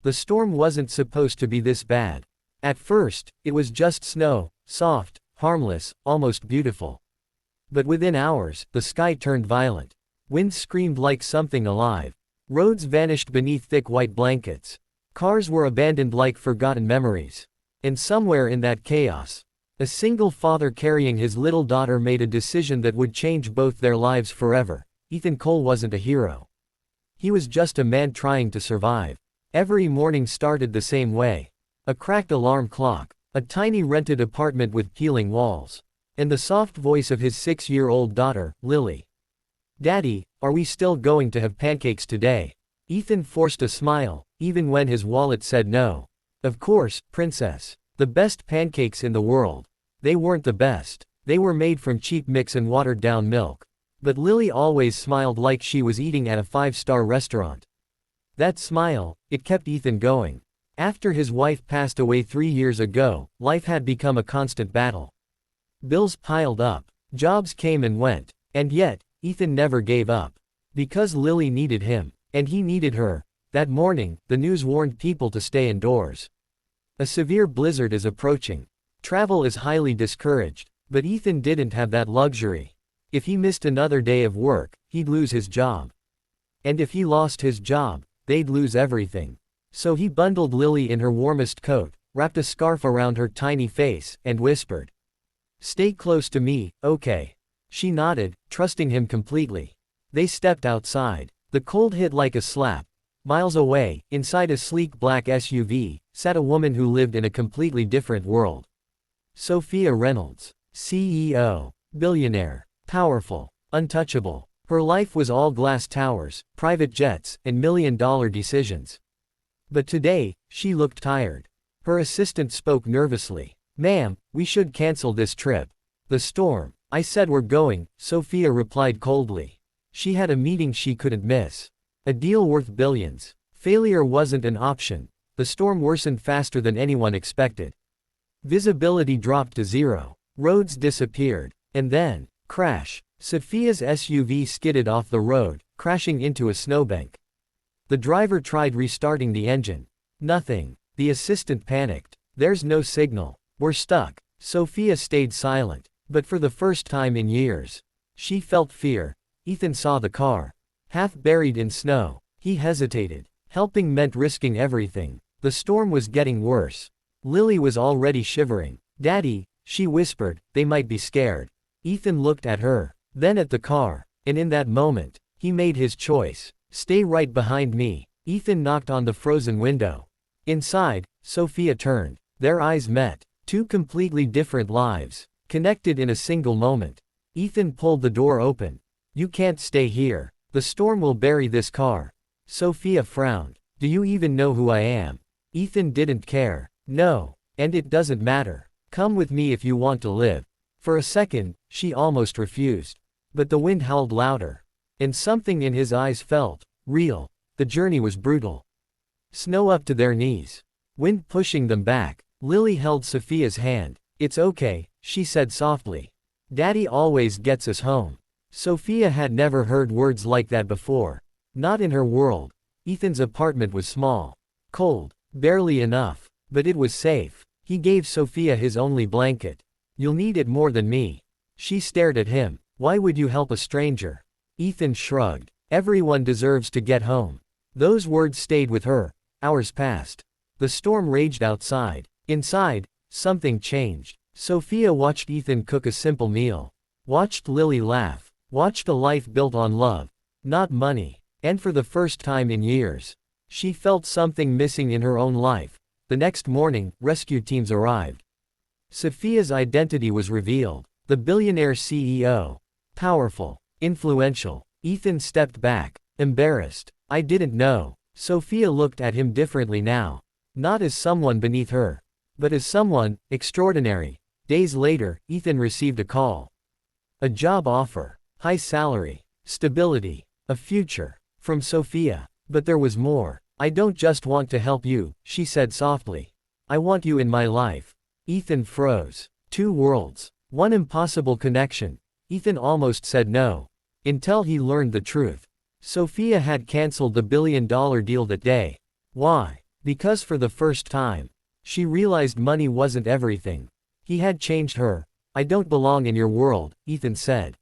The storm wasn't supposed to be this bad. At first, it was just snow, soft, harmless, almost beautiful. But within hours, the sky turned violent. Wind screamed like something alive. Roads vanished beneath thick white blankets. Cars were abandoned like forgotten memories. And somewhere in that chaos, a single father carrying his little daughter made a decision that would change both their lives forever. Ethan Cole wasn't a hero. He was just a man trying to survive. Every morning started the same way. A cracked alarm clock, a tiny rented apartment with peeling walls, and the soft voice of his 6-year-old daughter, Lily. "Daddy, are we still going to have pancakes today?" Ethan forced a smile, even when his wallet said no. "Of course, princess. The best pancakes in the world." They weren't the best. They were made from cheap mix and watered-down milk. But Lily always smiled like she was eating at a 5-star restaurant. That smile, it kept Ethan going. After his wife passed away 3 years ago, life had become a constant battle. Bills piled up. Jobs came and went. And yet, Ethan never gave up. Because Lily needed him. And he needed her. That morning, the news warned people to stay indoors. A severe blizzard is approaching. Travel is highly discouraged. But Ethan didn't have that luxury. If he missed another day of work, he'd lose his job. And if he lost his job, they'd lose everything. So he bundled Lily in her warmest coat, wrapped a scarf around her tiny face, and whispered, "Stay close to me, okay?" She nodded, trusting him completely. They stepped outside. The cold hit like a slap. Miles away, inside a sleek black SUV, sat a woman who lived in a completely different world. Sophia Reynolds. CEO. Billionaire. Powerful. Untouchable. Her life was all glass towers, private jets, and million-dollar decisions. But today, she looked tired. Her assistant spoke nervously. "Ma'am, we should cancel this trip." "The storm. I said we're going," Sophia replied coldly. She had a meeting she couldn't miss. A deal worth billions. Failure wasn't an option. The storm worsened faster than anyone expected. Visibility dropped to zero. Roads disappeared. And then, crash. Sophia's SUV skidded off the road, crashing into a snowbank. The driver tried restarting the engine. Nothing. The assistant panicked. "There's no signal. We're stuck." Sophia stayed silent. But for the first time in years, she felt fear. Ethan saw the car. Half buried in snow. He hesitated. Helping meant risking everything. The storm was getting worse. Lily was already shivering. "Daddy," she whispered, "they might be scared." Ethan looked at her, then at the car, and in that moment, he made his choice. "Stay right behind me." Ethan knocked on the frozen window. Inside, Sophia turned. Their eyes met. Two completely different lives, connected in a single moment. Ethan pulled the door open. "You can't stay here. The storm will bury this car." Sophia frowned. "Do you even know who I am?" Ethan didn't care. "No. And it doesn't matter. Come with me if you want to live." For a second, she almost refused. But the wind howled louder. And something in his eyes felt real. The journey was brutal. Snow up to their knees. Wind pushing them back. Lily held Sophia's hand. "It's okay," she said softly. "Daddy always gets us home." Sophia had never heard words like that before. Not in her world. Ethan's apartment was small. Cold. Barely enough. But it was safe. He gave Sophia his only blanket. "You'll need it more than me." She stared at him. "Why would you help a stranger?" Ethan shrugged. "Everyone deserves to get home." Those words stayed with her. Hours passed. The storm raged outside. Inside, something changed. Sophia watched Ethan cook a simple meal. Watched Lily laugh. Watched a life built on love. Not money. And for the first time in years, she felt something missing in her own life. The next morning, rescue teams arrived. Sophia's identity was revealed. The billionaire CEO. Powerful. Influential. Ethan stepped back. Embarrassed. "I didn't know." Sophia looked at him differently now. Not as someone beneath her. But as someone extraordinary. Days later, Ethan received a call. A job offer. High salary. Stability. A future. From Sophia. But there was more. "I don't just want to help you," she said softly. "I want you in my life." Ethan froze. Two worlds. One impossible connection. Ethan almost said no. Until he learned the truth. Sophia had cancelled the $1 billion deal that day. Why? Because for the first time, she realized money wasn't everything. He had changed her. I don't belong in your world, Ethan said.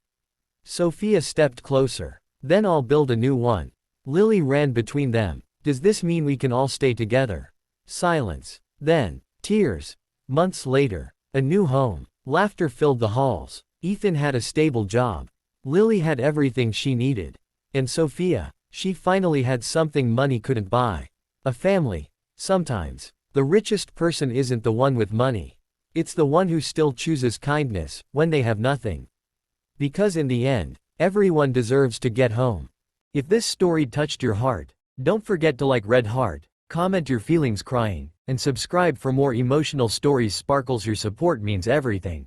Sophia stepped closer. Then I'll build a new one. Lily ran between them. Does this mean we can all stay together? Silence. Then, tears. Months later, a new home. Laughter filled the halls. Ethan had a stable job. Lily had everything she needed. And Sophia, she finally had something money couldn't buy. A family. Sometimes, the richest person isn't the one with money. It's the one who still chooses kindness when they have nothing. Because in the end, everyone deserves to get home. If this story touched your heart, don't forget to like Red Heart, comment your feelings crying, and subscribe for more emotional stories. Sparkles, your support means everything.